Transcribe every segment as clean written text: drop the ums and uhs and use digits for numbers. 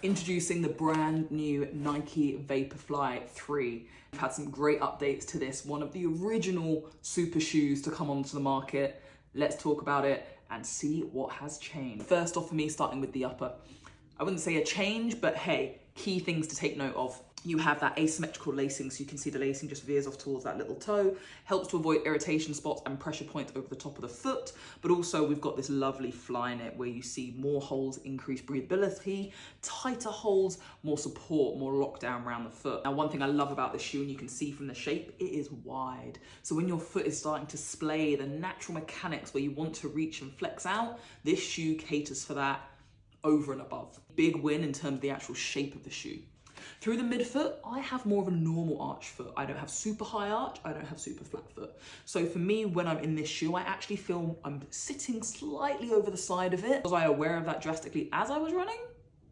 Introducing the brand new Nike VaporFly 3. We've had some great updates to this, one of the original super shoes to come onto the market. Let's talk about it and see what has changed. First off for me, starting with the upper. I wouldn't say a change, but hey, key things to take note of. You have that asymmetrical lacing, so you can see the lacing just veers off towards that little toe, helps to avoid irritation spots and pressure points over the top of the foot, but also we've got this lovely fly knit where you see more holes, increased breathability, tighter holes, more support, more lockdown around the foot. Now, one thing I love about this shoe, and you can see from the shape, it is wide. So when your foot is starting to splay the natural mechanics where you want to reach and flex out, this shoe caters for that over and above. Big win in terms of the actual shape of the shoe. Through the midfoot, I have more of a normal arch foot. I don't have super high arch, I don't have super flat foot. So for me, when I'm in this shoe, I actually feel I'm sitting slightly over the side of it. Was I aware of that drastically as I was running?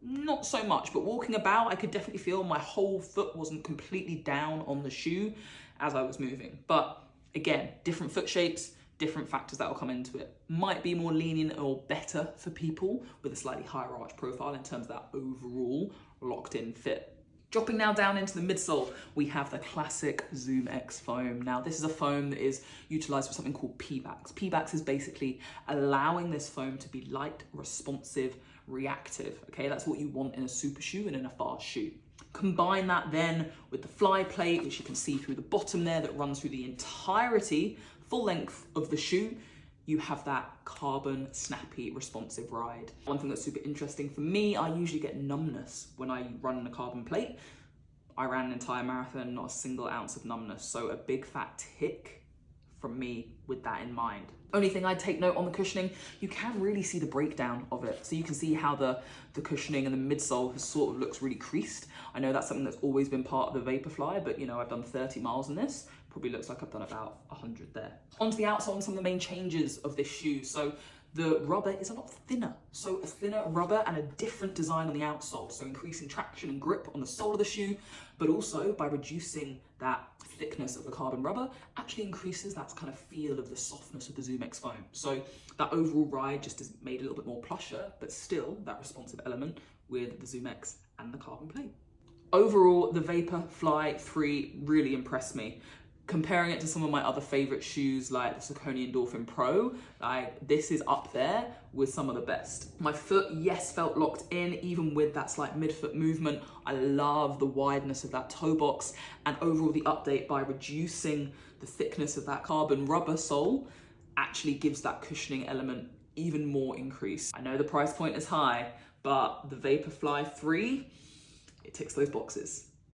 Not so much, but walking about, I could definitely feel my whole foot wasn't completely down on the shoe as I was moving. But again, different foot shapes, different factors that will come into it. Might be more lenient or better for people with a slightly higher arch profile in terms of that overall locked in fit. Dropping now down into the midsole, we have the classic Zoom X foam. Now, this is a foam that is utilized for something called P-backs. P-backs is basically allowing this foam to be light, responsive, reactive. Okay, that's what you want in a super shoe and in a fast shoe. Combine that then with the fly plate, which you can see through the bottom there that runs through the entirety, full length of the shoe. You have that carbon, snappy, responsive ride. One thing that's super interesting for me, I usually get numbness when I run the carbon plate. I ran an entire marathon, not a single ounce of numbness. So a big fat tick from me with that in mind. Only thing I'd take note on the cushioning, you can really see the breakdown of it. So you can see how the cushioning and the midsole sort of looks really creased. I know that's something that's always been part of the VaporFly, but you know, I've done 30 miles in this. Probably looks like I've done about 100 there. Onto the outsole and some of the main changes of this shoe. So the rubber is a lot thinner. So a thinner rubber and a different design on the outsole. So increasing traction and grip on the sole of the shoe, but also by reducing that thickness of the carbon rubber, actually increases that kind of feel of the softness of the Zoom X foam. So that overall ride just is made a little bit more plusher, but still that responsive element with the Zoom X and the carbon plate. Overall, the VaporFly 3 really impressed me. Comparing it to some of my other favorite shoes like the Saucony Endorphin Pro, like this is up there with some of the best. My foot, yes, felt locked in, even with that slight midfoot movement. I love the wideness of that toe box, and overall the update by reducing the thickness of that carbon rubber sole actually gives that cushioning element even more increase. I know the price point is high, but the VaporFly 3, it ticks those boxes.